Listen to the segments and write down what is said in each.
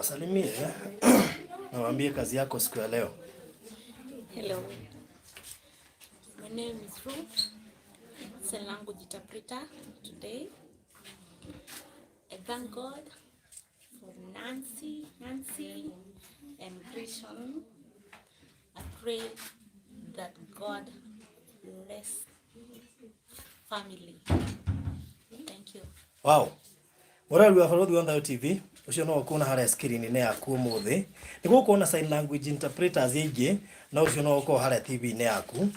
Wasalimie nawaambie kazi yako siku ya leo. Hello. My name is Ruth. sign language interpreter today. I thank God for Nancy and Grishon. I pray that God bless family. Thank you. Wow. Muraru wa Farodhi wa Tunayo TV ucio no ukona hara screen-ini yaku umuthi ni gukona sign language interpreters ingi na ucio no uko hara TV-ini yaku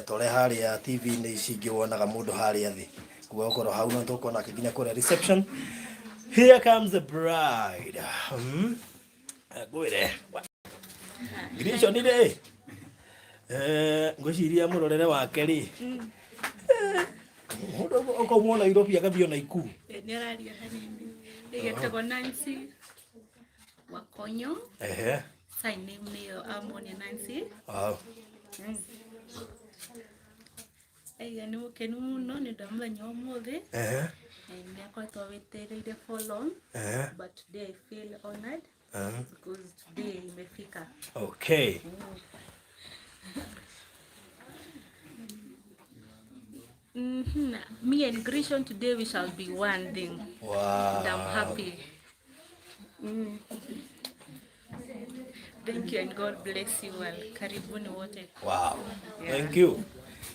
tore haria TV-ini ici wonaga mundu haria thi kuwa ukoro hau no tukona kinya kore reception. Here comes the bride. Gwire Grishon ire ngwiciria murorere wake ri Oko muona Nairobi akabio na Ikuru. Ni araria hanini. Igetagwo Nancy Wakonyo. Sign name niyo Amoni Nancy. Wow. Ni mukenu muno ni ndamuthenya umuthi. Ni akoretwo wetereire for long. But today I feel honored. Because today imefika. Okay. Me and Grishon today we shall be one thing. Wow. And I'm happy. Thank you and God bless you all. Karibuni wote. Wow. Yeah. Thank you.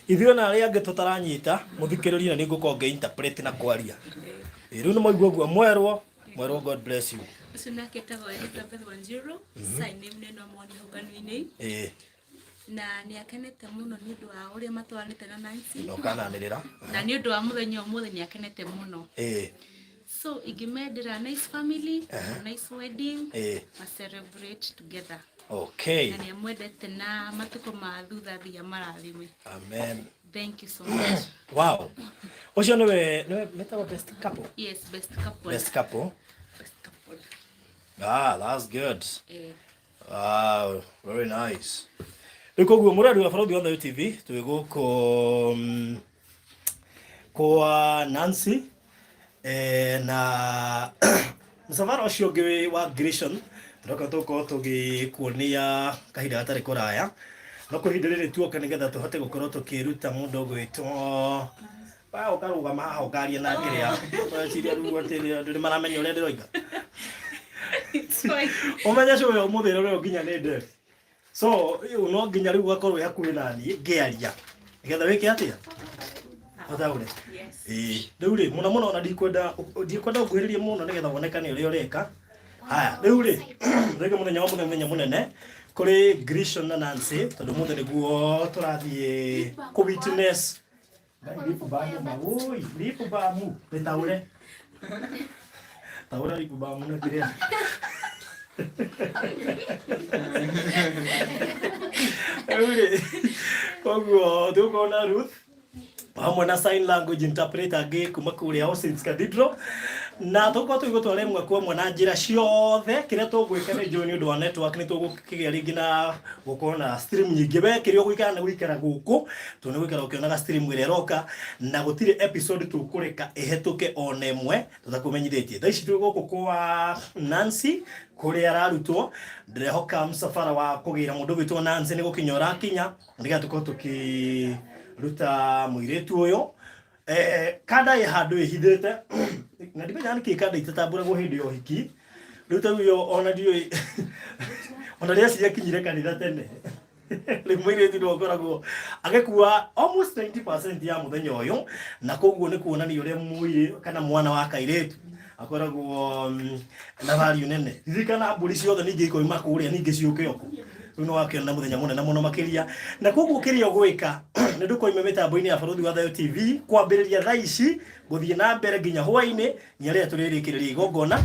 Ithio na ria nge tutaranyita muthikiriri na ninguko nge interpret na kwaria. Riu ni moigwa guo mwerwo God bless you. Sina ketagwo Elizabeth Wanjiru. Sign name neno Amoni Hoganu-ini. Na ni akenete muno ni undu wa uria matwaranite na Nancy no kananirira na ni undu wa muthenya umuthi ni akenete muno so igimendera nice family nice wedding ma celebrate together. Okay. Na ni amwendete na matuko ma thutha thia mararimi. Amen. Thank you so much. Wow. Ucio niwe metawa best couple. Yes, best couple. Best couple. Best couple. That's good. Wow, very nice. Nikuguo muradu wa Farodhi wa Tunayo TV twiguko kwa Nancy na msafara ucio ungi wa Grishon ndoka tuko tugikuonia kahinda gatari kuraya no kuhinda riri tuoka nigetha tuhote gukorwo tukiruta mundu gwitwo ba ukarugama haha ukaria na ngiria ciria ruo tiri ndiri maramenya uria ndiroiga umenya cio umuthira uria nginya ni ndefu. So, no nginya riu gakorwo hakuhi nani ngiaria nigetha wike atia ataure riu ri muna muno na ndikwenda nguhiririe muno nigetha wonekane uria ureka haya riu ri rege muthenya wa muthenya munene kuri Grishon na Nancy tondu muthe niguo turathie ku witness lipu bamu nitaure taura lipu bamu na kiria Koguo tukona Ruth hamwe na sign language interpreter ngi kuma kuria Austin's Cathedral na tuko twigutware mwe kwa mwe na njira ciothe kiria tugwika ni John ndu wa network ni tugukigia ringi na gukona stream nyingi we kiria gwikara na gwikara guku tu ni gwikara ukionaga stream ire roka na gutire episode tukureka ihetuke onemwe tutakumenyithitie thaici tuguku kwa Nancy kuria ararutwo ndirehoka msafara wa kugira mundu gwitwo Nancy ni gukinyora kinya ndiga tuko tukiruta muiretu uyo kada ya handu ihithite na ndimenya niki kada itatambura go hindi yo hiki ruta uyo ona dio ona ria cia kinyire kanitha tene limwire ndio koragwo agekuwa almost 90% ya muthenya uyu na koguo ni kuonania uria muire kana mwana wa kairetu akoragwo na value nene thikana mburi ciothe ningi iko imakuria ningi ciuke oko no wakiona muthenya munene muno makiria na koguo kirio gwika ni ndukoime mitambo-ini ya Farodhi wa Tunayo TV kwambiriria thaa ici guthie na mbere nginya hwaini nyaria turirikiriria igongona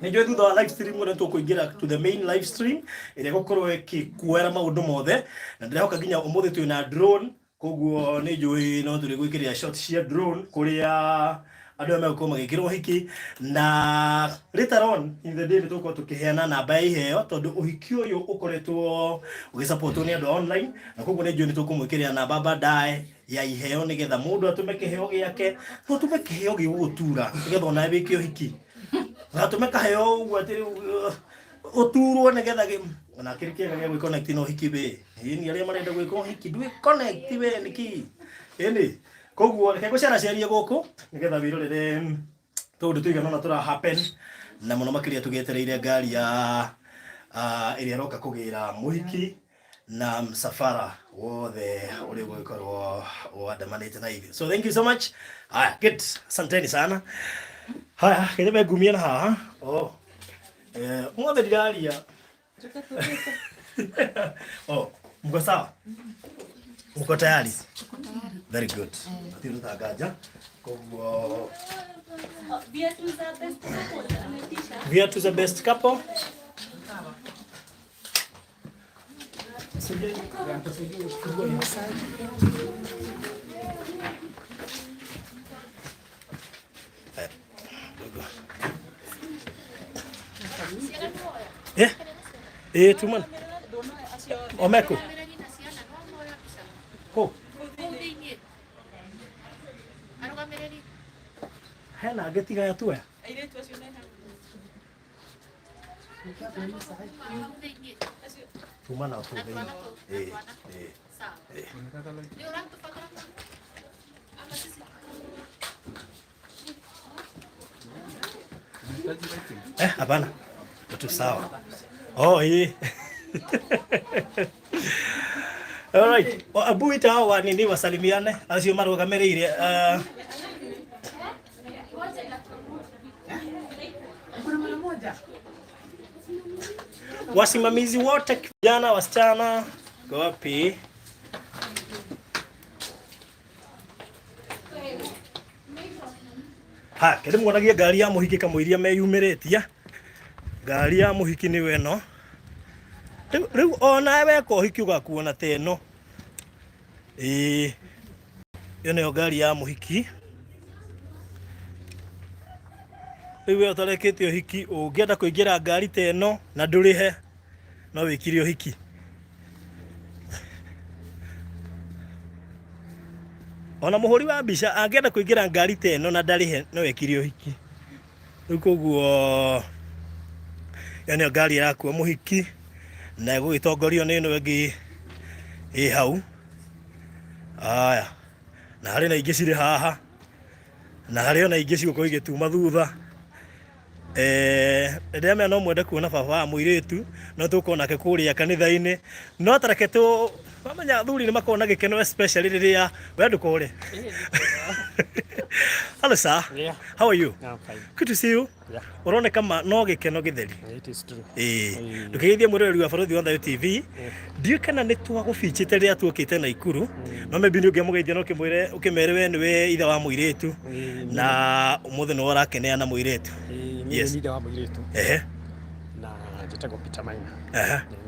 ni njoi thutha wa live stream ni tukuingira to the main live stream ire gukorwo ikikuera maundu mothe na ndirehoka nginya umuthi twina drone koguo ni njoi no turi gwikiria shot cia drone kuria andu megukwo magikirwo hiki na later on in the day tuko tukiheana namba iheo tondu uhiki uyu ukoretwo ugisupportwo ni andu online na koguo ni njoi ni tukumwikiria namba baadaye ya iheo nigetha mundu atume kiheo giake no tume kiheo gigutura nigetha ona wike uhiki na tume kaheo uguo atiri uturwo nigetha na kirikia gwe connect no hiki be ni aria marenda gwe hiki dwe connect be niki eni Koguo reke gucera ciarie guku nigetha wirorere tundu tuigana na tura happen na muno makiria tugetereire ngari ya iria roka kugira muhiki na msafara wothe uri gukorwo wandamanite na ithuĩ. So thank you so much. Haya, good. Asanteni sana. Haya, kile ngumia na haha. Mothe ndiraria. Mko sawa? Mko tayari? Very good. Atiruta gaja. Koguo Viatu za best couple. Tuman. Omeko. Hena getiga ya tuwe. Tumana tu hapana. Tu sawa. All right. Abu ita hawa nini wasalimiane asio marugamirire wasimamizi wote, vijana, wasichana, go wapi? Kende mwonagia ngari ya muhiki kamwiria meyumiritia. Ngari ya muhiki ni weno. Riu ona weko hiki ugakuona teno. Iyo niyo ngari ya muhiki. Riu utarekete hiki ungienda kuingira ngari teno na ndurihe no wikire hiki. Ona muhuri wa mbica angienda kuingira ngari teno na ndarihe no wikire hiki. Riu koguo iyo niyo ngari yakwa muhiki na gugitongorio ni no ngi hau. Aya, na hari na ingi ciri haha na hari ona ingi ciguko igituma thutha. Ndĩramenya no mwende kuona baba wa mũirĩtu no tũkona ke kũrĩa kanitha-inĩ no tareke tu mamenya thuri nĩ makona gĩkeno especially rĩrĩa wendo kore. Hello sir. Yeah. How are you? I'm fine. Good to see you. Yeah. Uroneka no gĩkeno gĩtheri. It is true. Ndũkĩgeithie mũroreri wa bũrũri wa Tunayo TV. Ndiũ kana nĩ twagũbichĩte rĩrĩa tuokĩte Naikuru no maybe nĩ ũngĩamũgeithia no ũkĩmere we nĩwe ithe wa mũirĩtu na ũmũthĩ nĩ ũrakeneana mũirĩtu. Yes. Ni ithe wa mũirĩtu. Na njĩtagwo Peter Maina.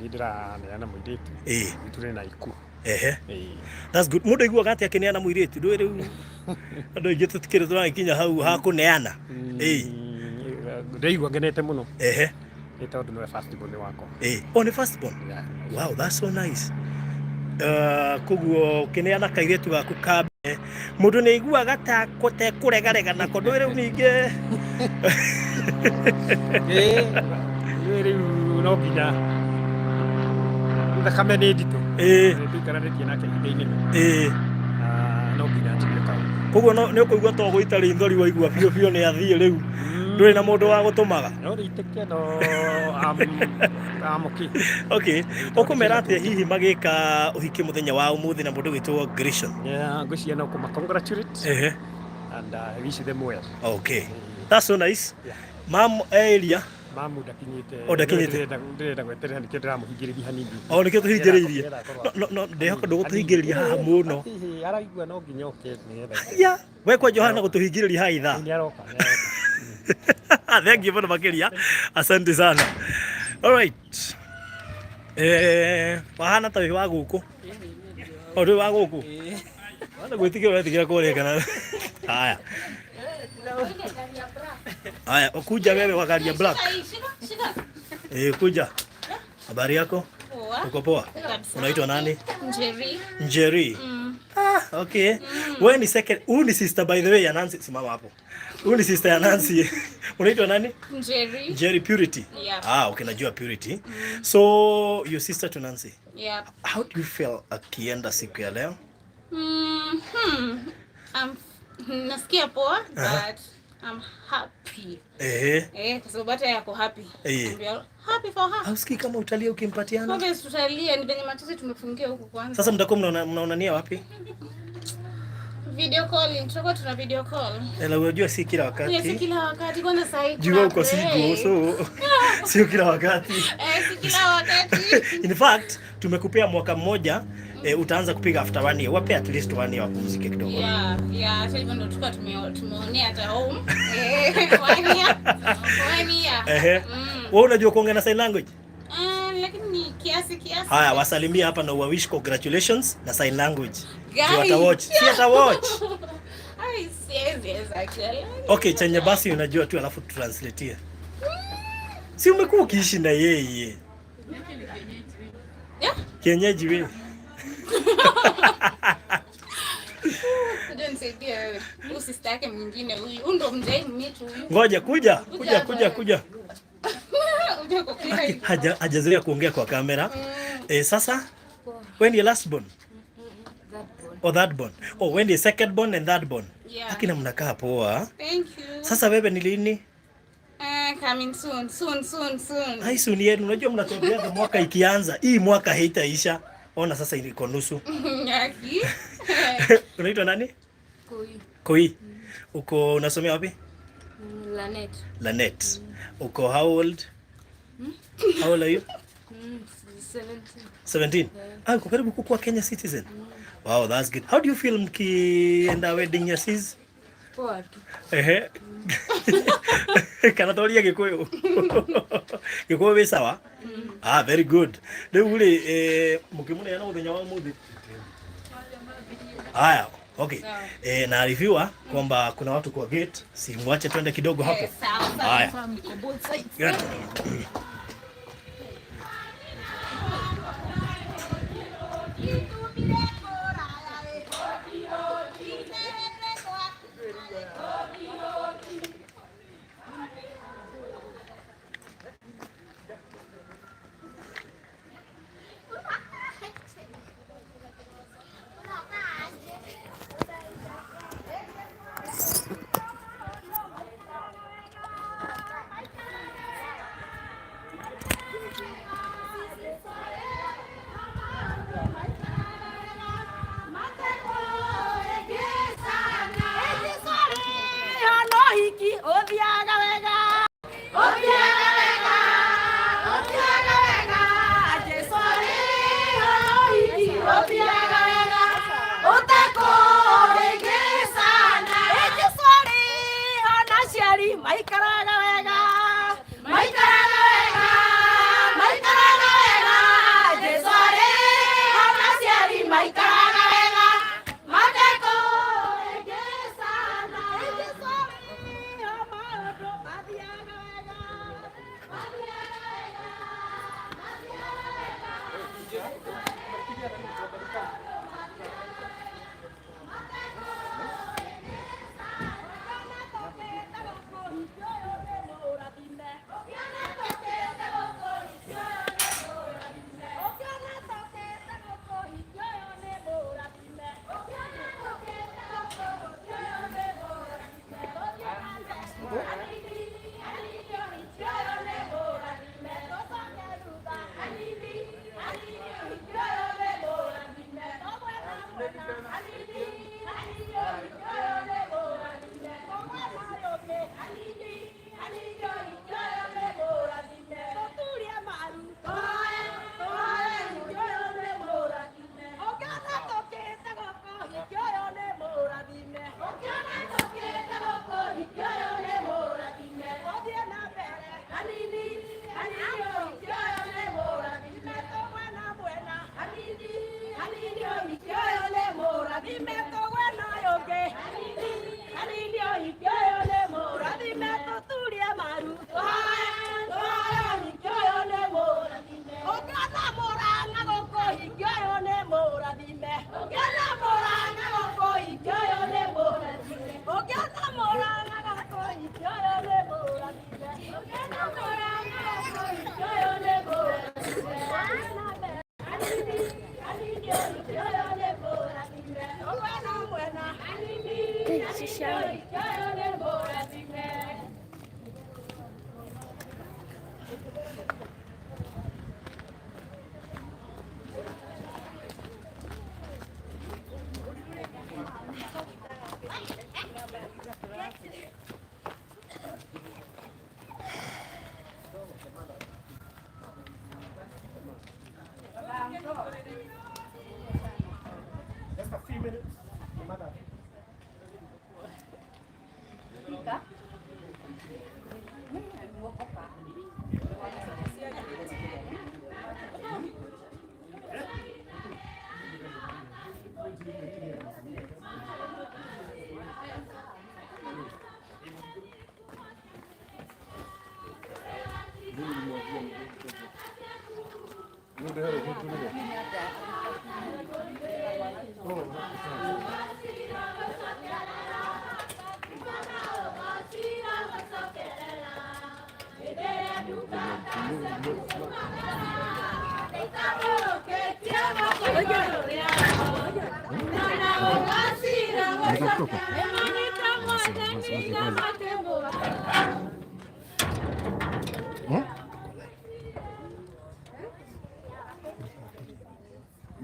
Ni ndĩraneana mũirĩtu. Tũrĩ Naikuru. That's good. Mũndũ aiguaga atĩ akĩneana mũirĩtu ndũĩ rĩu andũ aingĩ tũtikĩrĩ tũrakinya hau ha kũneana. Ndaigua ngenete mũno. Nĩ tondũ nĩwe first born wakwa. Nĩ first born? Wow, that's so nice. Koguo ũkĩneana kairĩtu gaku kambe mũndũ nĩ aiguaga ta kũregarega nako ndũĩ rĩu ningĩ. Rĩu no nginya thakame nĩ nditũ. Tũikaranĩtie nake ihinda-inĩ no nginya njĩke kau. Koguo nĩ ũkũigua to gũitarĩ thori waigua biũ biũ nĩ athiĩ rĩu ndũrĩ na mũndũ wa gũtũmaga. No rĩitĩke no amũki. Okay, ũkũmera atĩa hihi magĩka ũhiki mũthenya wa ũmũthĩ na mũndũ wĩtwo Grishon? Ngwĩciria no kũma-congratulate and I wish them well. Okay, that's so nice. Mam area mamu ndakinyite. Ndĩrenda gweterera nĩkĩo ndĩramũhingĩrĩria hanini. Nĩkĩo tũhingĩrĩirie. No ndĩhoka ndũgũtũhingĩrĩria haha mũno. Araigua no nginya oke nĩgetha. Ya, wekwa Johana gũtũhingĩrĩria haha ithaa. Nĩaroka. Thank you mũno makĩria. Asante sana. All right. Wahana ta wĩ wa gũkũ. Ndũĩ wa gũkũ. Wanda gwĩtikĩra ũretikĩra kũrĩa kana. Haya. Haya, ukuja wewe wa gari ya black. Kuja. Habari yako? Poa. Uko poa? Unaitwa nani? Njeri. Okay. Wewe ni second, huyu ni sister by the way ya Nancy, simama hapo. Huyu ni sister ya Nancy. Unaitwa nani? Njeri Purity. Yeah. Okay, najua Purity. So, your sister to Nancy. Yeah. How do you feel akienda siku ya leo? Nasikia poa but I'm happy. Kwa sababu hata yako happy. Happy for her. Hausikii kama utalia ukimpatiana? Obvious tutalia, ni penye machozi tumefungia huko kwanza. Sasa mtakuwa mnaonania wapi? Video calling, tuna video call. Unajua si kila wakati. Si kila wakati, kwanza sasa. Jua uko sigo, so sio kila wakati. Si kila wakati. In fact, tumekupea mwaka mmoja, utaanza kupiga after 1 year. Wape at least 1 year wapumzike kidogo. Yeah, sasa hivyo ndio tulikuwa tumeonea hata home. 1 year. 1 year. Wewe unajua kuongea na sign language? Lakini kiasi. Haya, wasalimia hapa na uwish congratulations na sign language. Watawatch. Si atawatch. Yes, actually. Okay, chenye basi unajua tu alafu tutranslate. Si umekuwa ukiishi na yeye? Yeah? Kienyeji wewe. Ndio nisaidia wewe. Sister yake mwingine huyu. Ndo mzee mmitu huyu. Ngoja kuja. Hajazoea kuongea kwa kamera. Sasa when you last born? That born. When you second born and that born. Yeah. Lakini mnakaa poa. Thank you. Sasa wewe ni lini? Coming soon. Hai soon yenu. Unajua mnatembea mwaka ikianza. Hii mwaka haitaisha. Ona sasa iko nusu. Nyaki. Unaitwa nani? Koi. Uko unasomea wapi? Lanet. Uko how old? How old are you? 17. Uko karibu kukuwa Kenya citizen. Wow, that's good. How do you feel mkienda wedding ya sis? Poa. Kanatoria Gikuyu. Gikuyu we sawa? Very good. Leo ule mkimuna yana uthenya wa muthi. Haya, okay. Na reviewer kwamba kuna watu kwa gate, si mwache twende kidogo hapo. Haya. Buena. Just a few minutes.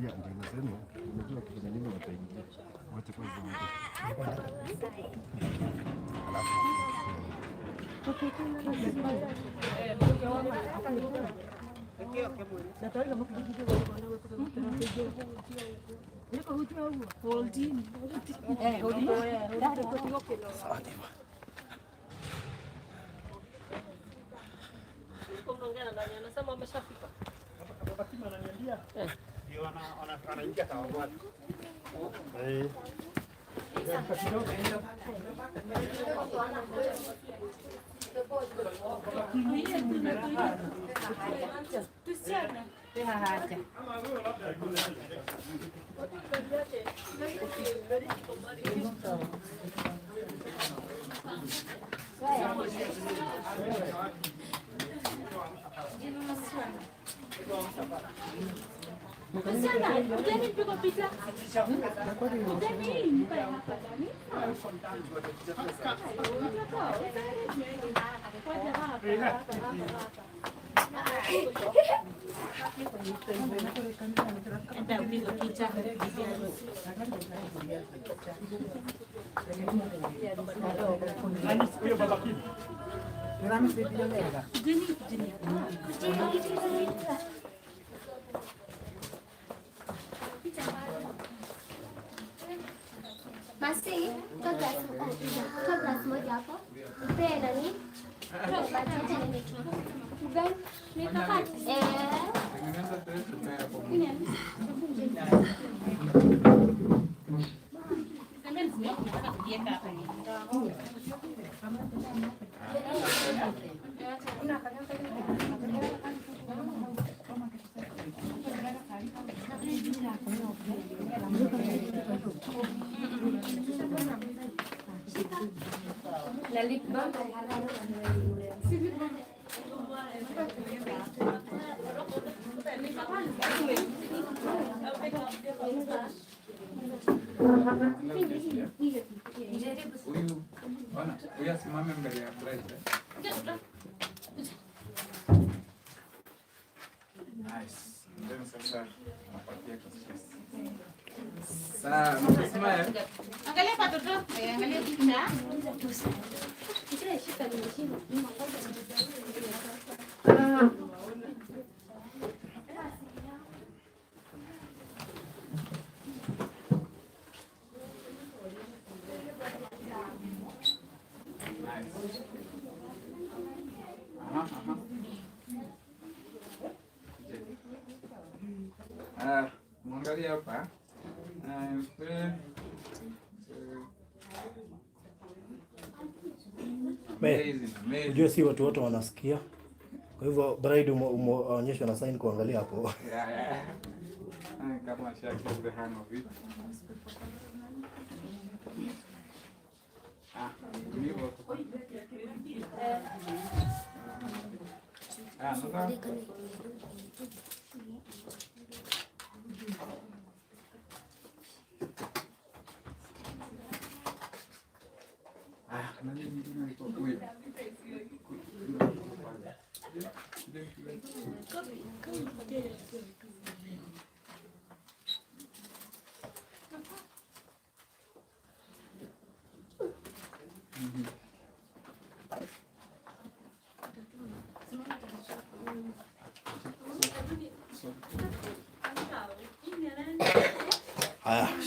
Ya, ndio nasema unajua kitu kingine wataingia. Wacha kwanza anaingia tawagwani. Masih, kelas moja hapo. Tena ni bukan ni kakak. Lalit ba? Huyu asimame mbele ya bride. Nice. Ndio sasa napatia kiasi. Sasa msimame. Angalia patoto. Angalia kina. Mwangalia hapa. Unajua si watu wote wanasikia. Kwa hivyo bride umeonyeshwa na sign kuangalia hapo. Kama shaki the hang of it.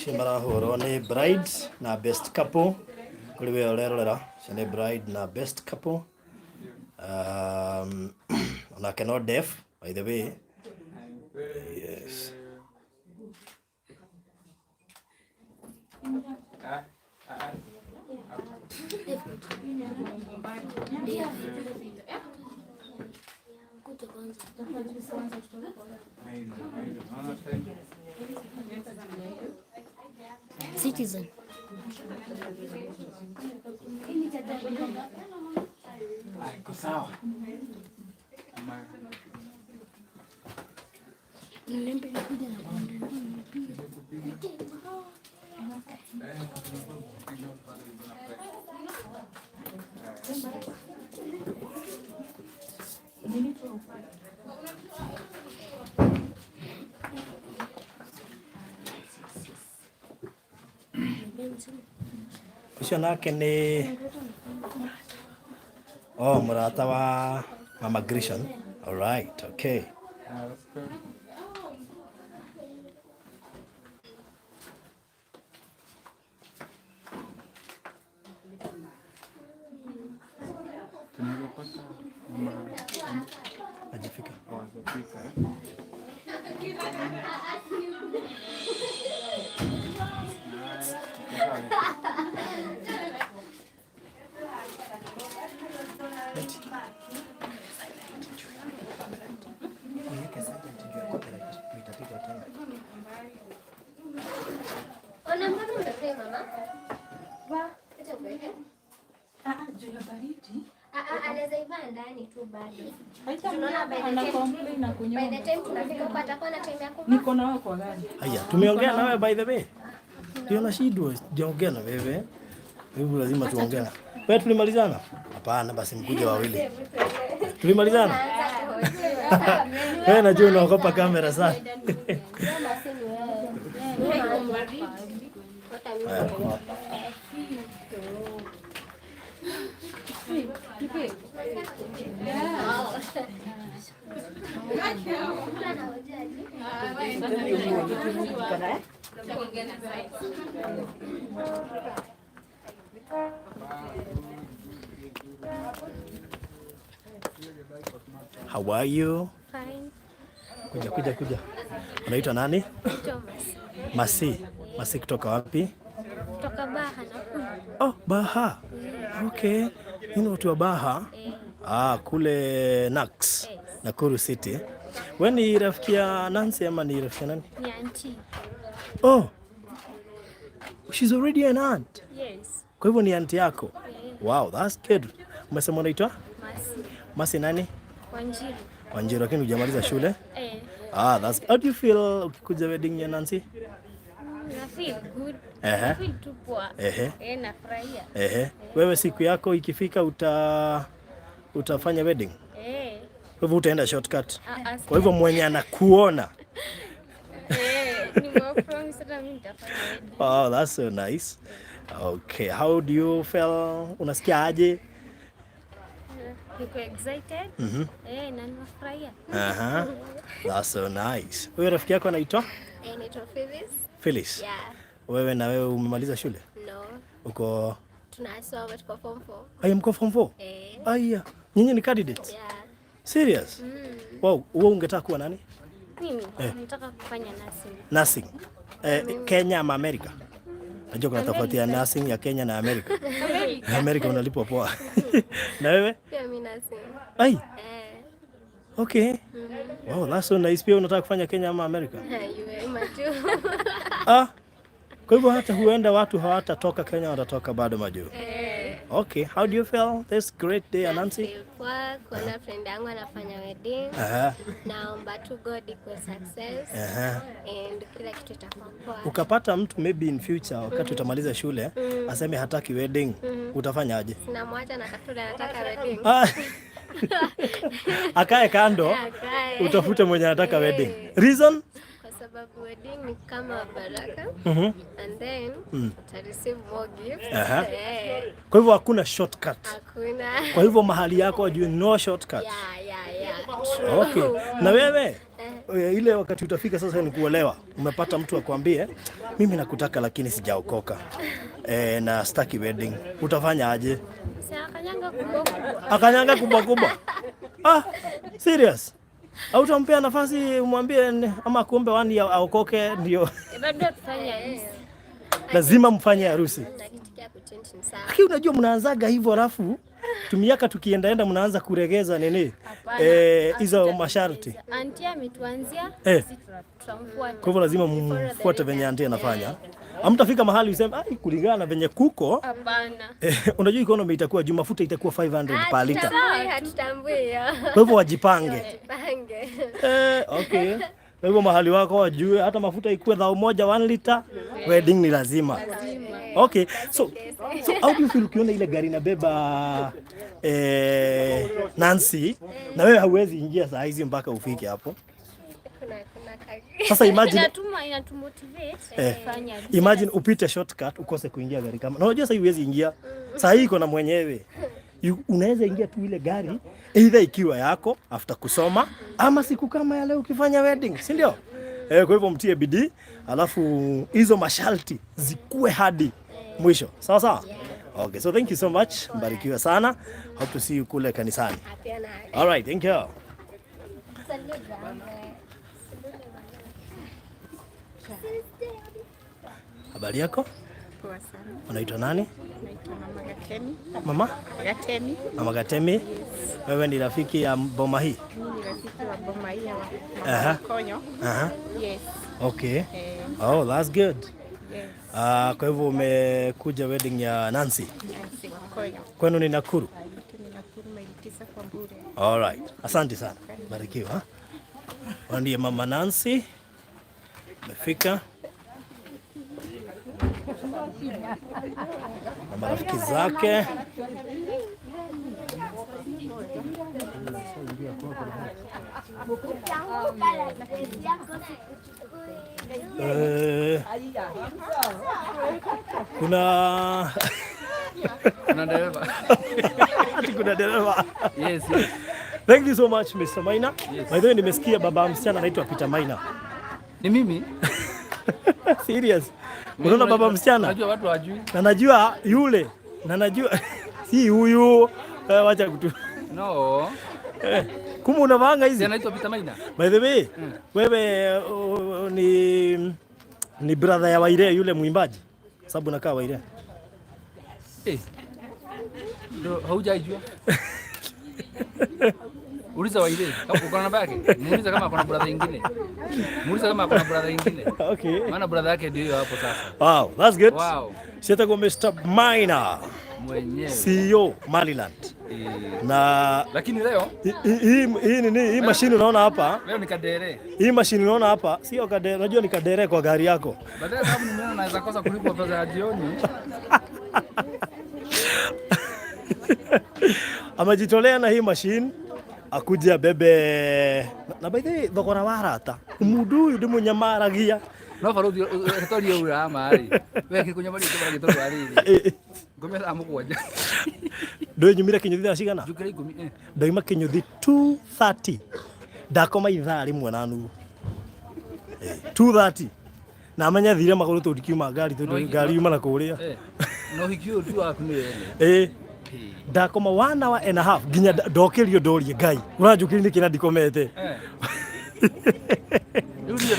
Shimbara horo ni brides na best couple. Kuri we orerorera ni bride na best couple. Na cannot deaf by the way. Yes. Citizen. Sawa. Ucio nake ni murata wa Mama Grishon. All right, okay. Ajifika. Anaweza iva ndani tu bado. Tunaona by the time tunafika kwa atakuwa na time yako. Niko na wewe kwa gari. Haya, tumeongea na wewe by the way. Ndio na shida, tuongea na wewe. Wewe lazima tuongee. Wewe tulimalizana? Hapana, basi mkuje wawili. Tulimalizana? Wewe najua unaogopa kamera sana. How are you? Fine. Kuja. Unaitwa nani? Thomas. Masi kutoka wapi? Kutoka Baha na Oh, Baha. Okay. Ni watu wa Baha? Kule Nax, Nakuru City. Wewe ni rafiki ya Nancy ama ni rafiki ya nani? ni auntie. Oh. She's already an aunt. Yes. Kwa hivyo ni auntie yako? Wow, that's good. Umesema unaitwa? Masi nani? Wanjiru, lakini hujamaliza shule? That's how do you feel ukikuja wedding ya Nancy? Na feel good. Na feel tu poa. Nafurahia. Wewe siku yako ikifika utafanya wedding? Kwa hivyo utaenda shortcut. Kwa hivyo mwenye anakuona. Oh, that's so nice. Okay, how do you feel? Unasikia aje? Niko excited. Na nafurahia. That's so nice. Wewe rafiki yako anaitwa? Anaitwa Phyllis. Phyllis. Yeah. Wewe na wewe umemaliza shule? No. Uko Tunasoma tuko form 4. Aya, mko form 4? Aya. Nyinyi ni candidates? Yeah. Serious? Wow, wewe ungetaka kuwa nani? Mimi nataka kufanya nursing. Nursing. Kenya ama Amerika? Najua kuna tofauti ya nursing ya Kenya na Amerika. Amerika unalipwa poa. Na wewe? Pia mimi nursing. Ai. Okay. Wow, that's so nice. Pia unataka kufanya Kenya ama Amerika? Kwa hivyo hata huenda watu hawatatoka Kenya, watatoka bado majuu. Okay, how do you feel this great day, Nancy? Kwa kuna friend yangu anafanya wedding. Naomba tu God ikuwe success. And kila kitu itakuwa poa. Ukapata mtu maybe in future wakati utamaliza shule aseme hataki wedding, utafanya aje? Sinamwacha na tafuta anataka wedding. Akae kando. Utafute mwenye anataka wedding. Reason? Kwa sababu wedding ni kama baraka. And then uta receive more gifts. Kwa hivyo hakuna shortcut. Hakuna. Kwa hivyo mahali yako ajue no shortcut. Yeah. Okay. Na wewe ile wakati utafika sasa ni kuolewa, umepata mtu akwambie mimi nakutaka lakini sijaokoka. Na staki wedding. Utafanya aje? Akanyanga kubwa. Serious? Au utampea nafasi umwambie ama kuombe wani aokoke ndio? Bado tufanye harusi. Lazima mfanye harusi. Lakini unajua mnaanzaga hivyo alafu tumiaka tukienda mnaanza kuregeza nini? Hizo masharti. Auntie ametuanzia, sisi tutamfuata. Kwa hivyo lazima mfuate venye auntie anafanya. Hamtafika mahali useme kulingana na venye kuko. Hapana. Unajua economy itakuwa juu, mafuta itakuwa 500 per liter. Hatutambui. Kwa hivyo wajipange. Okay. Kwa hivyo mahali wako wajue hata mafuta ikuwe 1 liter, wedding ni lazima. Okay. So how do you feel ukiona ile gari inabeba Nancy na wewe hauwezi ingia saa hizi mpaka ufike hapo? Sasa imagine imagine upite shortcut ukose kuingia gari kama. Na unajua sasa huwezi ingia. Saa hii iko na mwenyewe. Unaweza ingia tu ile gari either ikiwa yako after kusoma ama siku kama ya leo ukifanya wedding, si ndio? Kwa hivyo mtie bidii, alafu hizo masharti zikue hadi mwisho. Sawa? Okay, so thank you so much. Mbarikiwe sana. Hope to see you kule kanisani. All right, thank you. Habari yako? Poa sana. Unaitwa nani? Naitwa Mama Gatemi. Mama? Gatemi. Mama Gatemi? Yes. Wewe ni rafiki ya boma hii? Mimi ni rafiki wa boma hii ya Mama Konyo. Yes. Okay. Oh, that's good. Yes. Kwa hivyo umekuja wedding ya Nancy? Nancy Konyo. Kwenu ni Nakuru? Ni Nakuru maili 9 kwa Mbure. All right. Asante sana. Barikiwa. Ndiye Mama Nancy. Umefika. Na marafiki zake. Kuna dereva. Kuna dereva. Yes. Thank you so much Mr. Maina. Yes. By the way nimesikia baba msichana anaitwa Peter Maina. Ni mimi? Serious? Unaona baba msichana? Najua watu hawajui. Na najua yule. Na najua si huyu. Wacha kutu. No. Kumbe unavanga hizi? Anaitwa Peter Maina. By the way, wewe ni brother ya Waire yule mwimbaji. Sababu nakaa Waire. Ndio haujajua. Uliza Waire, kama uko na namba yake. Muulize kama kuna brother mwingine. Muulize kama kuna brother mwingine. Okay. Maana brother yake ndio hapo sasa. Wow, that's good. Wow. Sasa kwa Mr. Maina. Mwenyewe. CEO Maliland. Na lakini leo hii mashine unaona hapa? Leo ni kadere. Hii mashine unaona hapa? Sio kadere, unajua ni kadere kwa gari yako. Baadaye kama nimeona naweza kosa kulipa pesa ya jioni. Amejitolea na hii mashine akuja bebe na by the way thogora wa rata mundu uyu ndimunyamaragia no faruthi atoria ura mari weke kunyamaria kwa gitoro ariri ngomera amukwoja ndo nyumira kinyuthi na cigana jukira 10 ndoima kinyuthi 2:30 ndakoma ithaa rimwe na nuthu 2:30 na amenya thire maguru tudikiuma ngari ngari yuma na kuria no hikio tu akune ndakoma 1 hour and a half ginya ndokirio ndorie ngai uranjukiri ni kina ndikomete Sweetie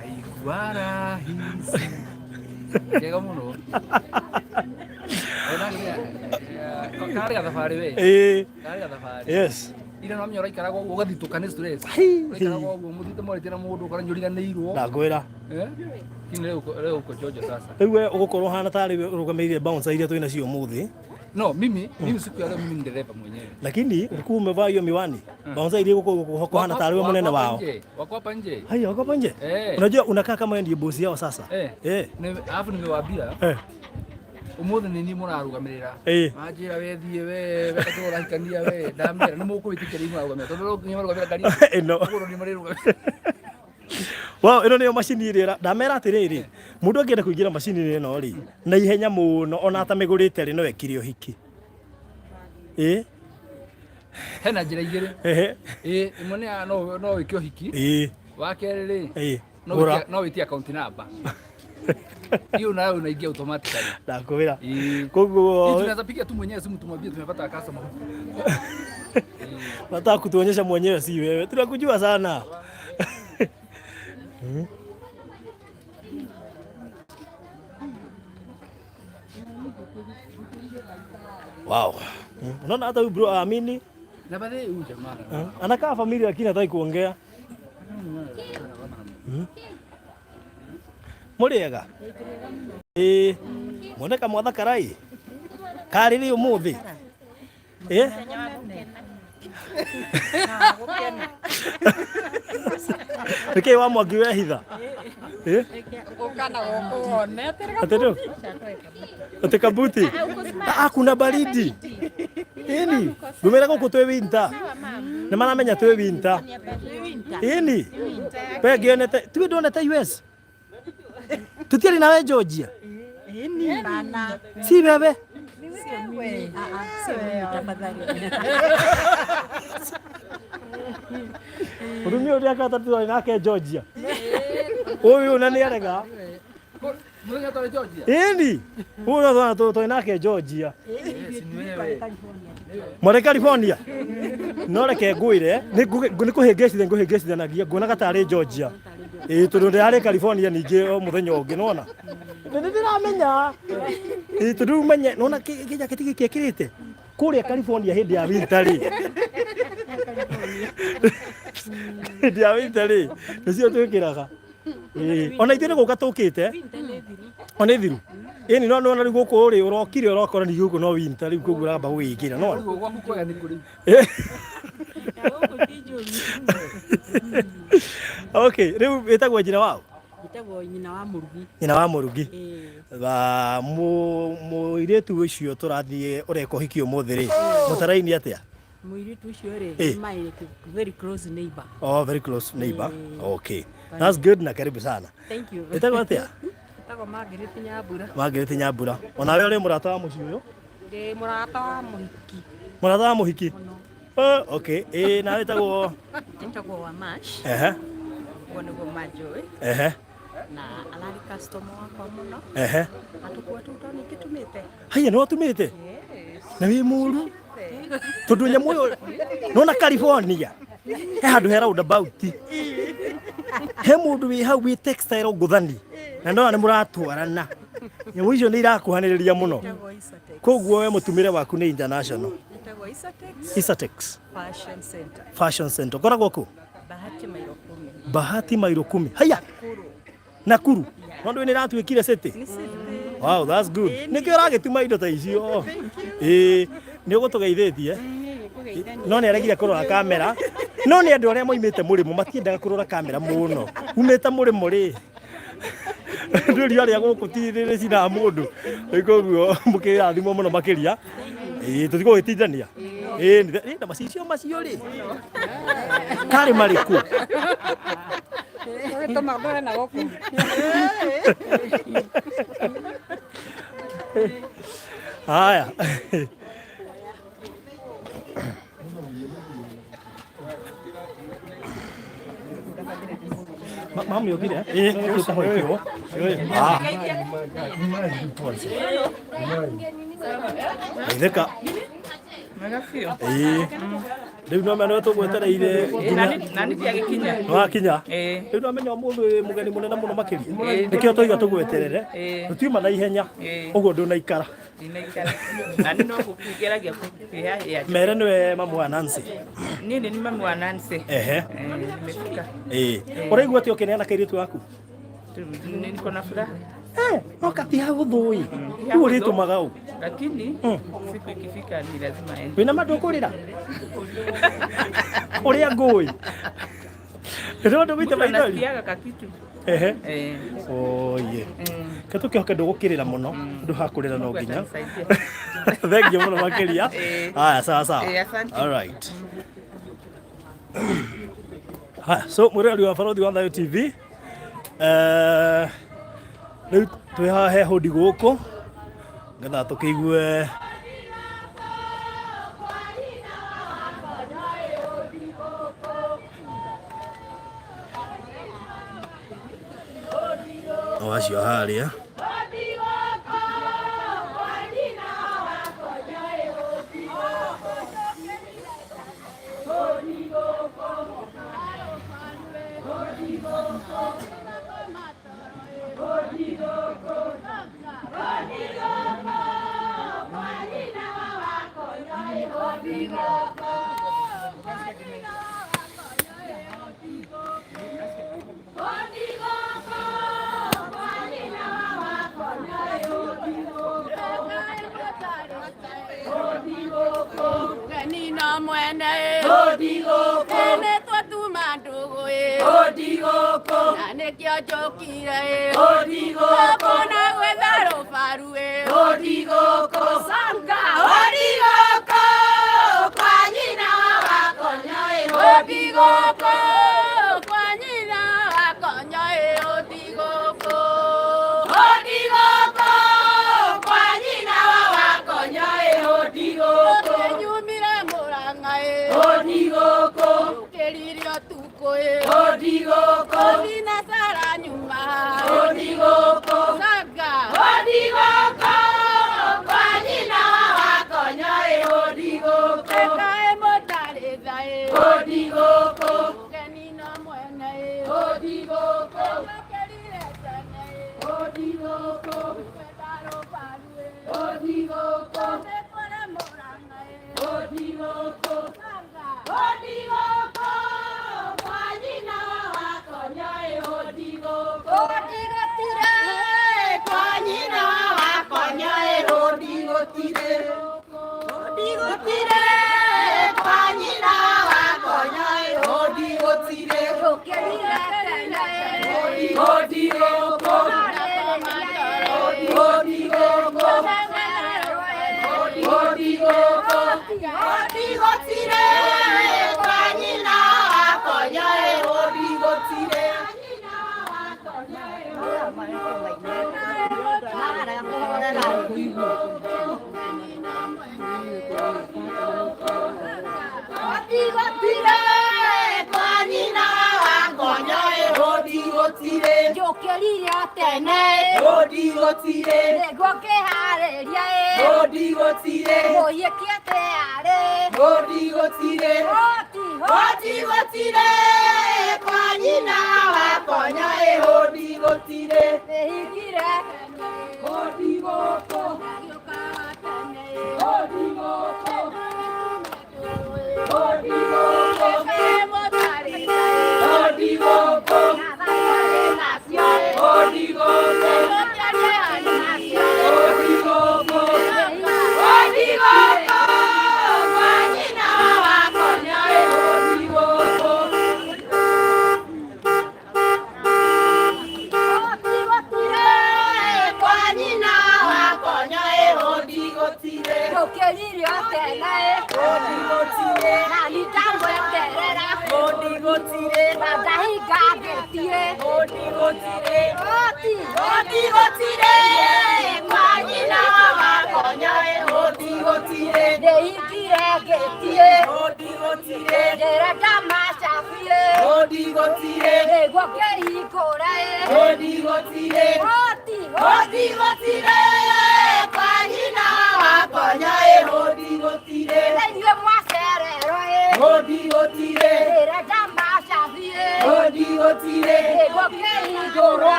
haiguara hizi kega muno kari ya safari we kari ya safari yes ira no mnyora ikarago ugathituka stress ikarago muthite moritira mundu karanyuriganirwo na gwira kini leo uko jojo sasa ewe ugukorwo hana tari rugameirie bouncer iria twina cio muthi No, mimi siku ya leo mimi ni dereva mwenyewe. Lakini ulikuwa umevaa hiyo miwani. Kwanza ile huko hana taarifa mnene wao. Wako hapa nje. Haya, wako hapa nje. Unajua unakaa kama ndiye bosi yao sasa. Alafu nimewaambia. Umuthi nini mũrarugamĩrĩra manjĩra wethie we wetagwo ũrahikania we ndamĩra nĩ mũkũwĩtĩkĩra imũrarugamĩrĩra tondũ nĩ mũrarugamĩra ngari ĩno nĩ mũrĩrugamĩrĩra. Wow, ĩno nĩyo macini ĩrĩa ndamera atĩrĩrĩ mũndũ angĩenda kũingĩra macini ĩno rĩ na ihenya mũno ona atamĩgũrĩte rĩ no ekire ũhiki. Hena njĩra igĩrĩ. Ĩmwe nĩ no wĩke ũhiki. Wa kerĩ rĩ no wĩtie account number. Hiyo nayo unaingia automatically. Ndakwira. Koguo tunaweza piga tu mwenyewe simu tumwambie tumepata customer. Nataka kutuonyesha mwenyewe si wewe. Tunakujua sana. Wow. Unaona hata huyu bro aamini. Na baadaye huyu jamaa. Anakaa familia lakini hataki kuongea. Muriega moneka mwatha karai kariri umuthi Reke wa mwangi we hitha ukana gukuone atero atekabuti kuna baridi ini gumera guku twe winter ne mana menya twe winter ini pegionete tu donete US tutiari nawe Georgia ini bana si bebe Urumio ndio akatatu nake Georgia huyu nani arega mwenye toa Georgia ini huyu ndo toa nake Georgia Mware California no reke ngwire ni kuhingecithanagia nguona gatari Georgia tundu ndari California ningi o muthenya ungi nona ndiramenya tundu menye nona kija kitigi kiekirite kuria California hindi ya winter ri hindi ya winter ri nicio twikiraga ona ithuĩ nĩ gũka tũkĩte ona ithiru ĩni no nona rĩu gũkũ rĩ ũrokire ũrokora nĩ gũkũ no winter rĩu koguo ũramba gwĩkĩra nona okay rĩu wĩtagwo nyina wao itagwo nyina wa Mũrugi nyina wa Mũrugi ba mũirĩtu ũcio tũrathiĩ ũreka ũhiki ũmũthĩ rĩ mũtaraini atĩa mũirĩtu ũcio rĩ my very close neighbor very close neighbor okay that's good na karibu sana thank you wĩtagwo atĩa itagwo Margaret Nyambura ona we ũrĩ mũrata wa mũciĩ ũyũ ndĩ mũrata wa mũhiki okay na wĩtagwo wa Mash nĩguo Manjoy na ararĩ customer wakwa mũno atukua tuto nĩngĩtumĩte haya no tumĩte na wĩ mũru tondu nyamũ ũyũ nona California he handũ he roundabout he mũndũ wĩ hau wĩ textile ngũthani na no nĩ mũratwarana nyamũ icio nĩ irakuhanĩrĩria mũno koguo we mũtumĩre waku nĩ international Isatex Fashion Center koragwo kũ Bahati Mairo 10 haya Nakuru nondu nĩ ratuĩkire city wow that's good nĩkĩo ũragĩtuma indo ta icio nĩ ũgũtũgeithĩtie no nĩ aregire kũrora kamera no nĩ andũ arĩa moimĩte mũrĩmo matiendaga kũrora kamera mũno umĩte mũrĩmo rĩ ndũri arĩa gũkũ ti rĩrĩ cina mũndũ koguo mũkĩrathimwo mũno makĩria tũtigũgĩtindania nda macicio macio rĩ karĩ marĩkũ toma ndore na gũkũ haya mami yokire nĩkĩtahoikirwo itheka rĩu no mena tũgwetereire wakinya rĩu no menya mũndũ mũgeni mũnene mũno makĩria nĩkĩo tũiga tũgweterere tũtiuma na ihenya ũguo ndũnaikara mere nĩwe mamu wa Nancy nini ni mamu wa Nancy ũraigua atĩ ũkĩneana kairĩtu gaku niko na furaha no katia guthui. Ku ri tumaga u. Lakini siku ikifika ni lazima ende. Wina madu kurira. Uria ngui. Ndio ndo wite maithori. Nasikiaga kakitu. Oh ye. Katuke hoke ndugukirira muno. Ndu hakurira no nginya. Thank you muno makiria. Haya sawa sawa. All right. So mureri wa Barothi wa Thayo TV. Riu twi haha he hodi guku. Ngetha tukiigue acio haria Nina mwene Odigoko ene twatuma ndugu Odigoko na nikio njokire Odigoko na gwetha rubaru Odigoko sanga Odigoko kwa nyina wakonya Odigoko kwa nyina wakonya Odigoko Odigoko kwa nyina wakonya Odigoko Odigoko ukelirio tuko Odigoko nina sara nyuma Odigoko saga Odigoko kwa nyina wakonya Odigoko kae motareza Odigoko kenina mwene Odigoko kelire sana Odigoko pedaro paru Odigoko mekora moranga Odigoko Odigoko kwa jina wakonya Odigoko Odigotire kwa jina wakonya Odigotire Odigotire kwa jina wakonya Odigotire Okelira tena Odigoko Odigoko Odigoko Odigotire kwa nyina wakonya Odigotire Odigotire kwa nyina wakonya Odigotire Jokelira tene Odigotire Negokehareria Odigotire Oyekiate are Odigotire Odigotire kwa nyina wakonya Odigotire Ehigire Odigoko Odigoko Odigoko Odigoko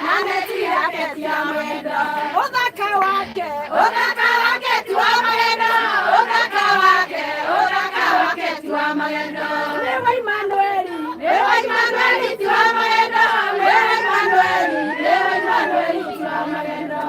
Naneti yake magendo. Uthaka wake ti wa magendo. Uthaka wake ti wa magendo. Nĩ wa Imanueli ti wa magendo. Nĩ wa Imanueli ti wa magendo.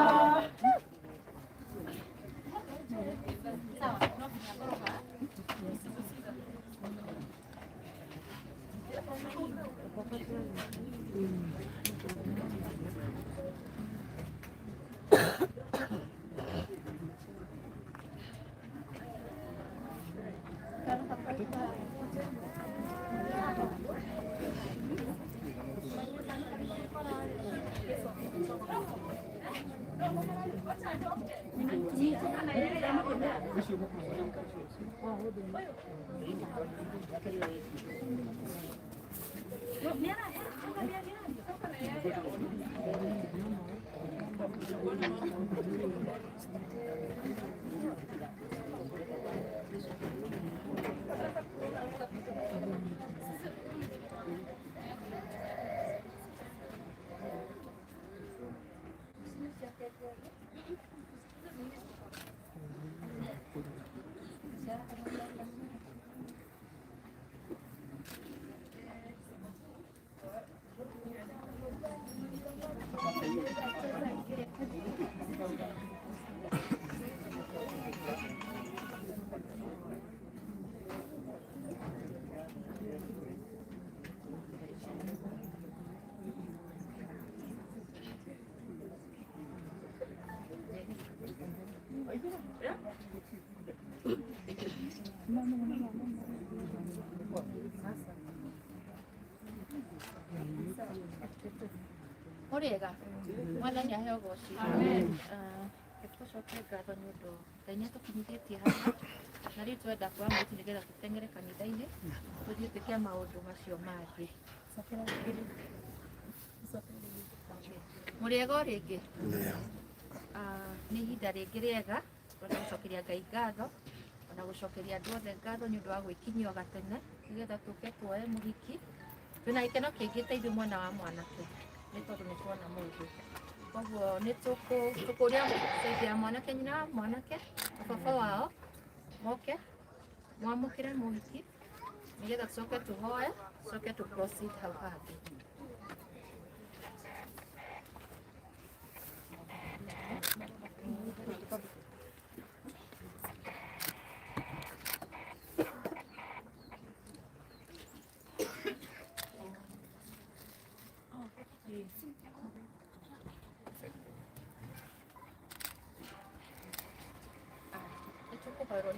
Orega, mwathani aheo goci. Amen. Tucoke ngatho nĩ ũndũ Ngai nĩ atũkinyithĩtie haha na rĩu twenda kwa mwĩti nĩgetha tũteng'ere kanitha-inĩ tũthiĩ twĩke maũndũ macio mangĩ. Mũrĩega o rĩngĩ? Nĩ ihinda rĩngĩ rĩega twenda gũcokeria Ngai ngatho ona gũcokeria andũ othe ngatho nĩ ũndũ wa gwĩkinyia o gatene nĩgetha tũke tuoye mũhiki. Twĩna gĩkeno kĩingĩ ta ithuĩ mwena wa mwanake nĩ tondũ nĩ tuona mũndũ. Koguo nĩ tũkũria saithi ya mwanake, nyina wa mwanake na baba wao moke mwamũkĩre mũhiki nĩgetha tũcoke tũhoe tũcoke tũ proceed hau hangĩ.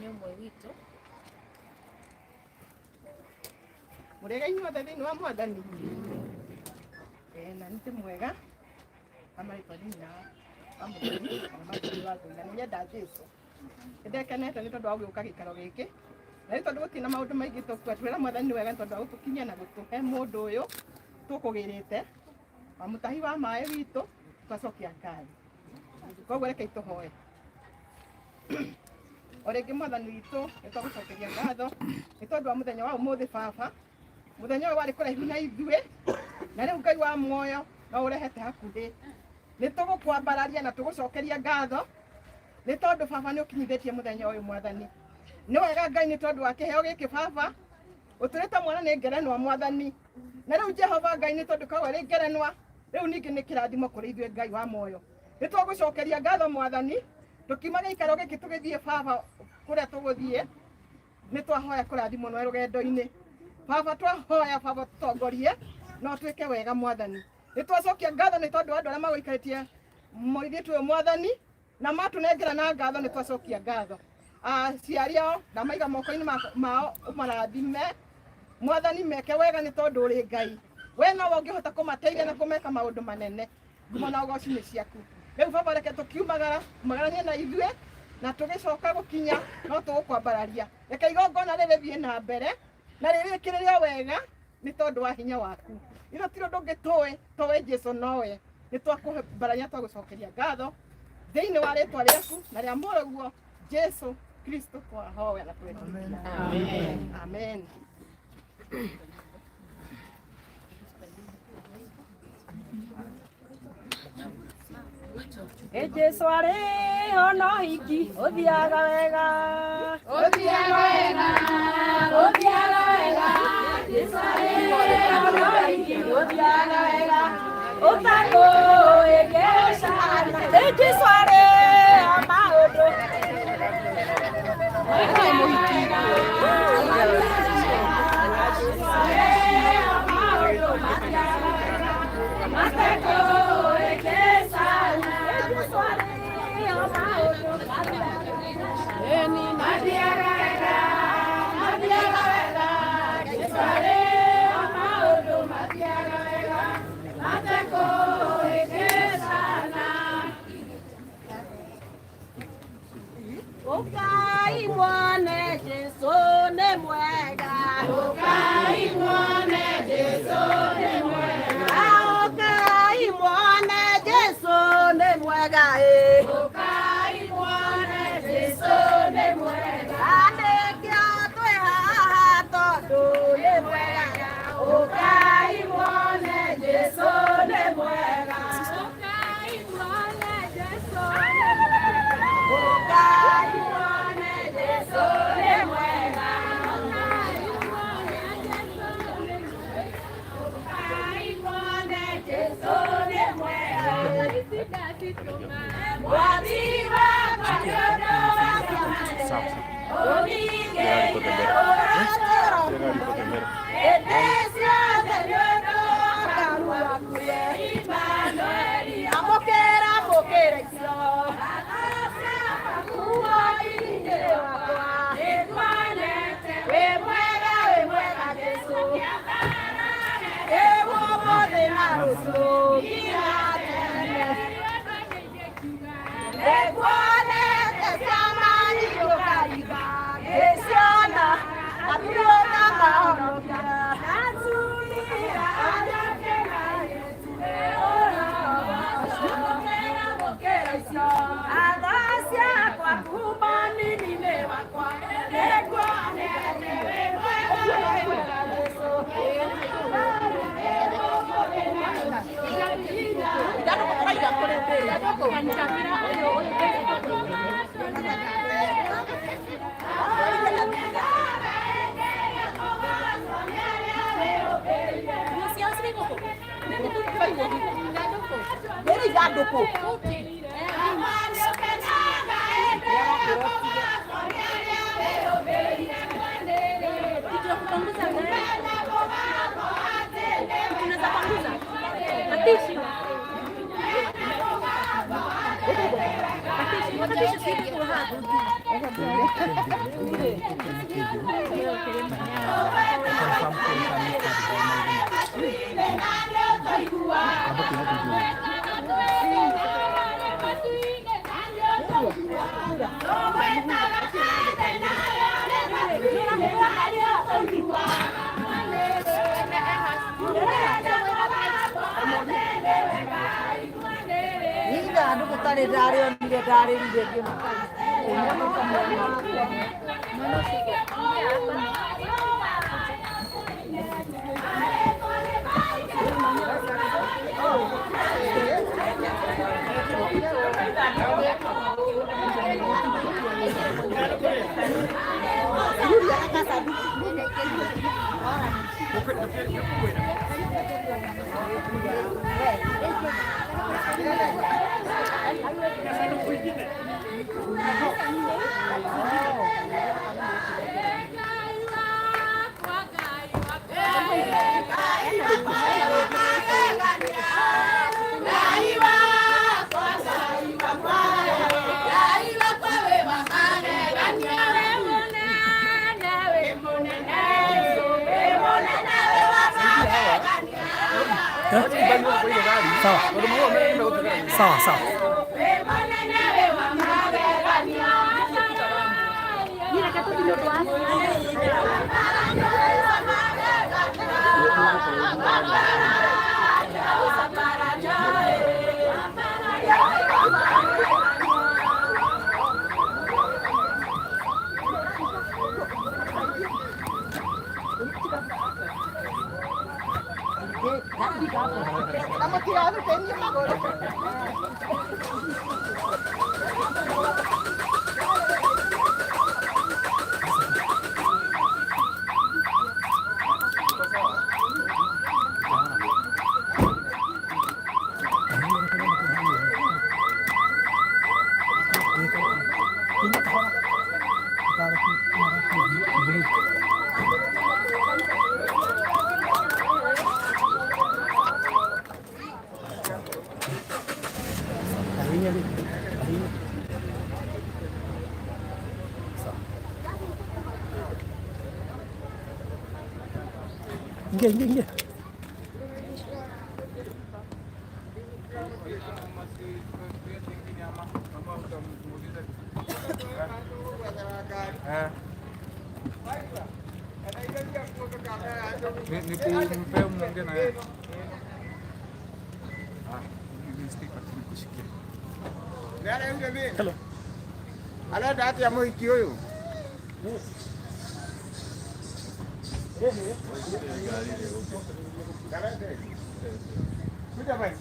Nĩ ũmwe witũ. Mũrĩega inyuothe thĩinĩ wa Mwathani. Na nĩ mwega amarĩtwo thĩinĩ wa Mũthoni na Mwathani wa Ngai na nĩnyenda Jesũ. Nĩndekenete nĩ tondũ wa gũgĩũka gĩikaro gĩkĩ na nĩ tondũ gũtirĩ na maũndũ maingĩ tũkwĩra Mwathani nĩ wega nĩ tondũ wa gũtũkinyia na gũtũhe mũndũ ũyũ tũkũgĩrĩte wa mũtahi wa maĩ witũ tũgacokia Ngai. Koguo reke tũhoe. Orege Mwathani witũ nĩtũgũcokeria ngatho nĩ tondũ wa mũthenya wa ũmũthĩ baba. Mũthenya ũyũ warĩ kũraihu na ithuĩ na rĩu Ngai wa muoyo no ũrehete hakuhĩ. Nĩ tũgũkwambararia na tũgũcokeria ngatho nĩ tondũ baba nĩ ũkinyithĩtie mũthenya ũyũ Mwathani. Nĩ wega Ngai nĩ tondũ wa kĩheo gĩkĩ baba ũtũrĩte mwana nĩ ngerenwa Mwathani. Na rĩu Jehova Ngai nĩ tondũ kawe rĩ ngerenwa rĩu ningĩ nĩ kĩrathimo kũrĩ ithuĩ Ngai wa muoyo. Nĩ tũgũcokeria ngatho Mwathani tukiuma gĩikaro gĩkĩ tũgĩthiĩ baba kũrĩa tũgũthiĩ nĩ twahoya kũrathimwo nĩ rũgendo-inĩ. Baba twahoya baba tũtongorie no twĩke wega Mwathani. Nĩ twacokia ngatho nĩ tondũ andũ arĩa magũikarĩtie mũirĩtu ũyũ Mwathani na matũnengera na ngatho nĩ twacokia ngatho. Aciari ao na maiga moko-inĩ mao ũmarathime Mwathani meke wega nĩ tondũ ũrĩ Ngai. We no ũngĩhota kũmateithia na kũmeka maũndũ manene. Ngumo na ũgoci nĩ ciaku. Rĩu baba reke tũkiumagaranie na ithuĩ na tũgĩcoka gũkinya no tũgũkwambararia. Reke igongona rĩrĩ thiĩ na mbere na rĩrĩkĩrĩre wega nĩ tondũ wa hinya waku. Ino tiro ndũngĩtũĩ towe Jesũ nowe. Nĩ twakũmbararia twagũcokeria ngatho thĩinĩ wa rĩtwa rĩaku na rĩa mũrũguo Jesũ Kristo twahoya na twĩtĩkia. Amen. Amen. Jesu arĩ ono hiki ũthiaga wega ũthiaga wega ũthiaga wega Jesu arĩ ono hiki ũthiaga wega ũtakũĩgĩcana Jesu arĩ maũndũ Ukai muone Jesu ni mwega Ukai muone Jesu ni mwega Ukai muone Jesu ni mwega Ukai muone Jesu ni mwega Andekia twe haha tondu ni mwega Ukai muone Jesu ni mwega Ukai muone Jesu ni mwega Ukai Sawa sawa. Estamos tirados, tenía Ingia. Hello. Ala dati ya muhiki huyu. Kuja basi.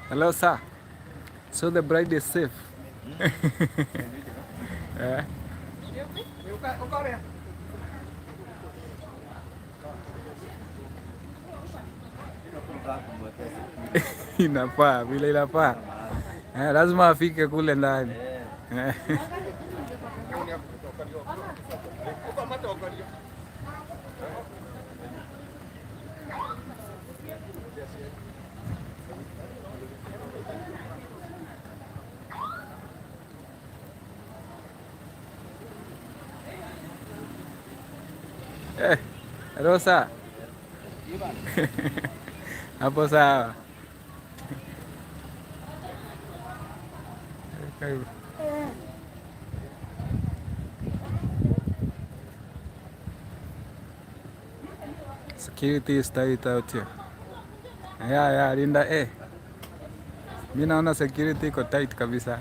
Hello, sir. So the bride is safe. Yeah. Inafaa vile inafaa. Lazima afike kule ndani. Rosa. Hapo sawa. Security is tight out here. Yeah, Linda, mimi naona security iko tight kabisa.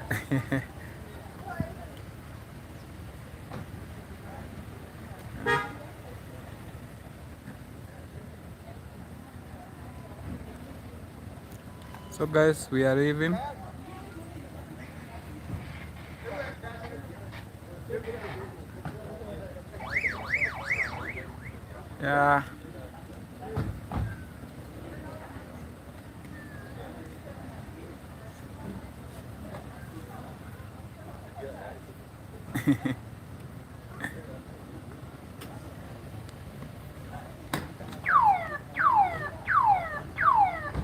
So guys, we are leaving. Yeah.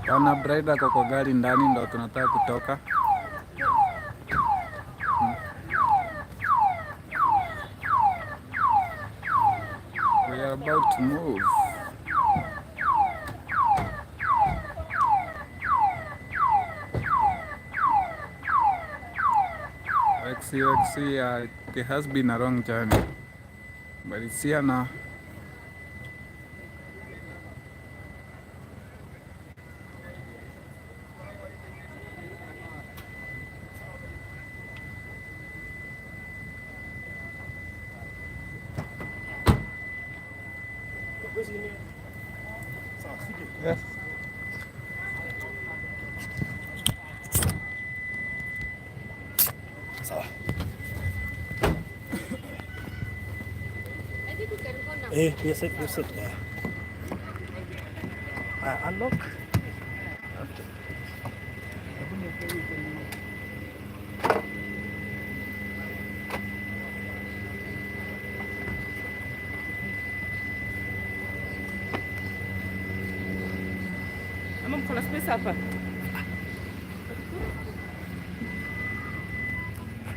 Pana bride ako kwa gari ndani ndo tunataka kutoka. We are about to move. It has been a long journey, but it's here now. Yes. Sawa. Yes, it. Yeah. Unlock. Okay. Ama mko na space hapa?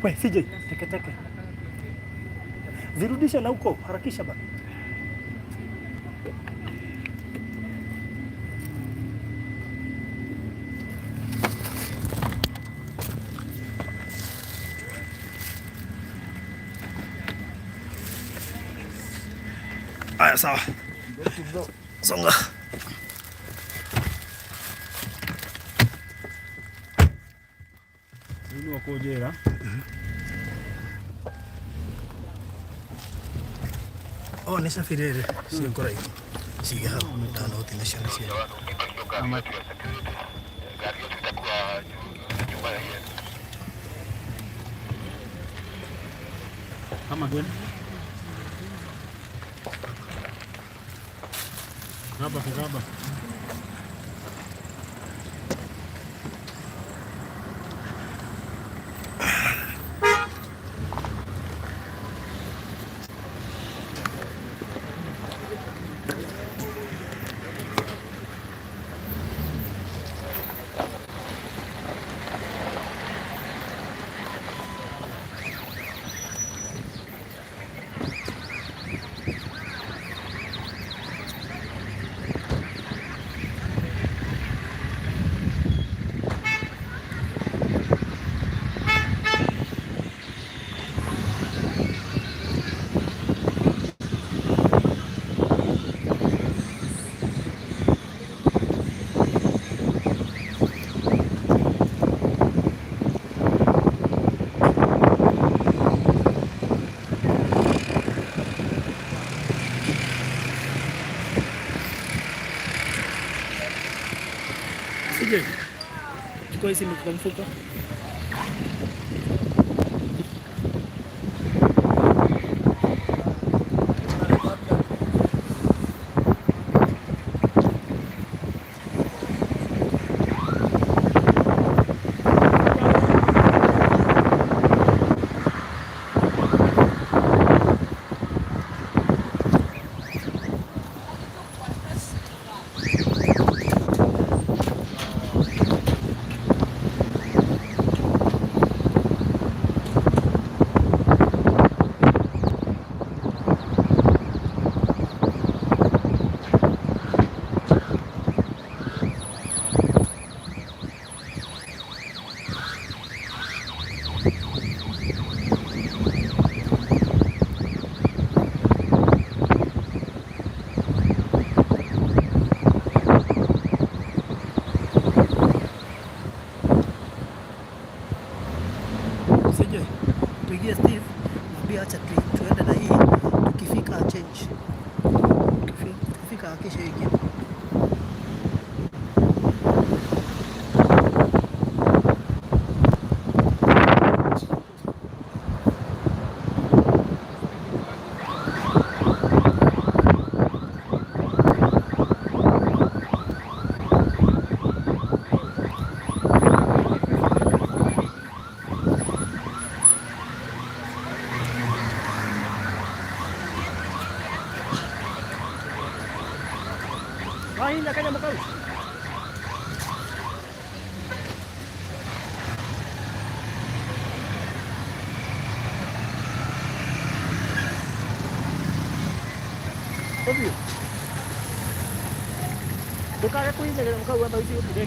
We, CJ, teke. Zirudisha na huko, harakisha bana. Aya, sawa. Songa. Nini wako jera? Oh, nisafirire. Sio korai. Sige hapo mtano wote na shamba sio. Kama gani? Gaba. Sige. Chukua simu kwa mfuko. Pigia Steve, mwambie acha tuende na hii, tukifika change. Tukifika kesho hiki. Ay, na kanya makal. Obvio. Buka ko yun na makal wa ba siyo pide.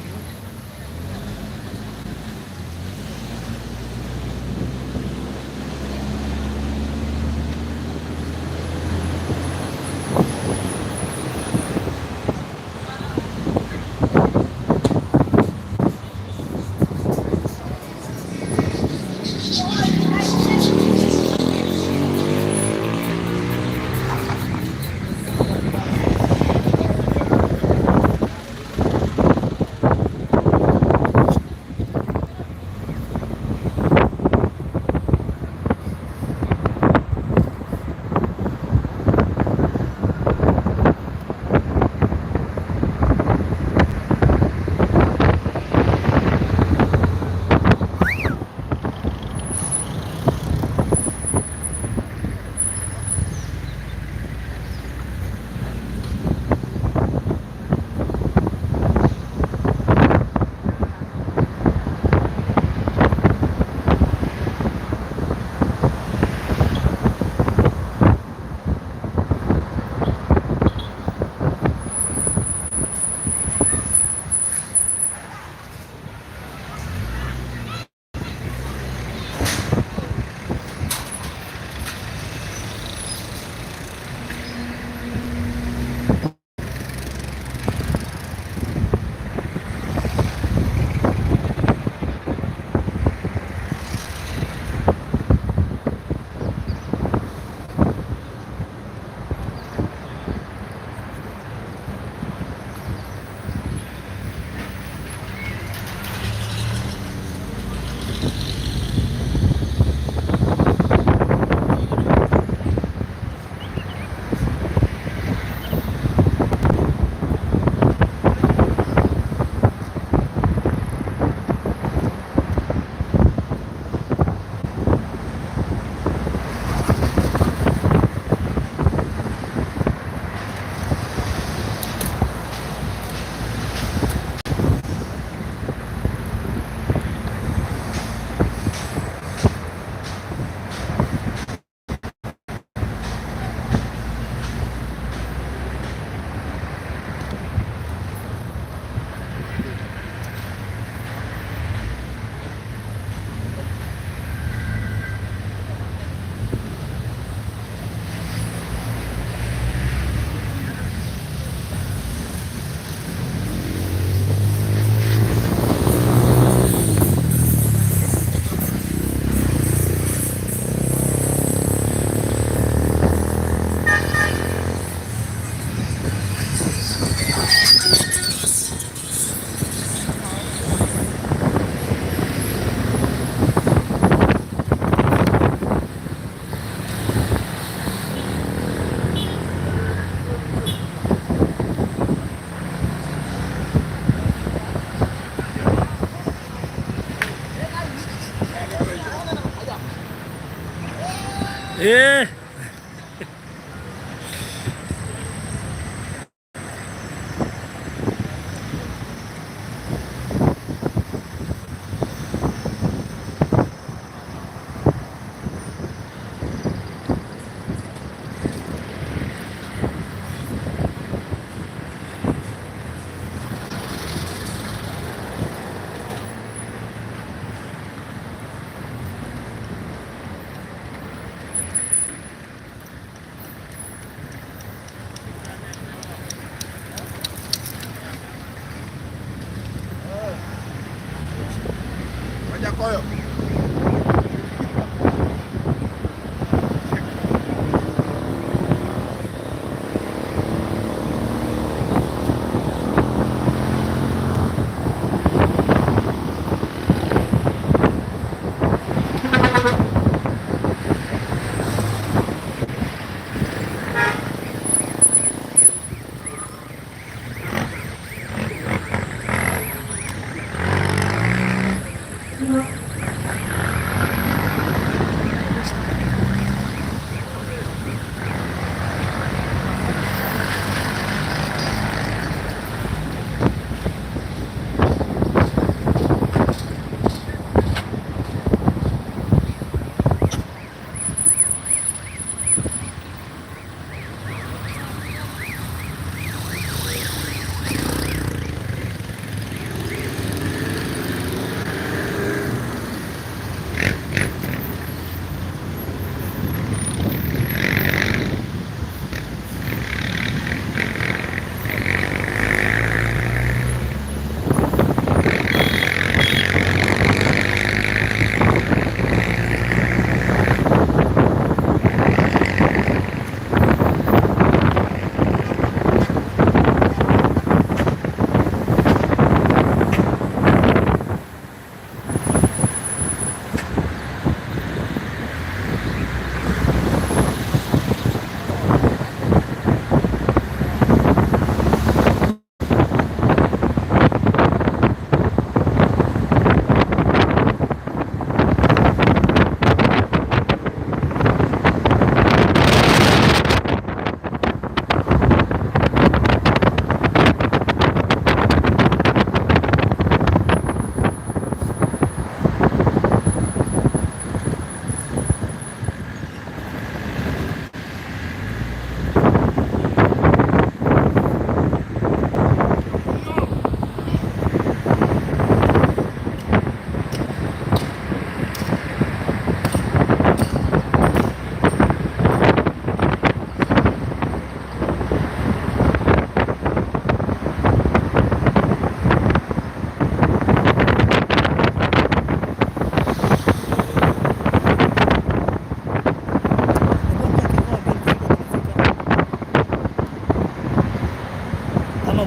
Ama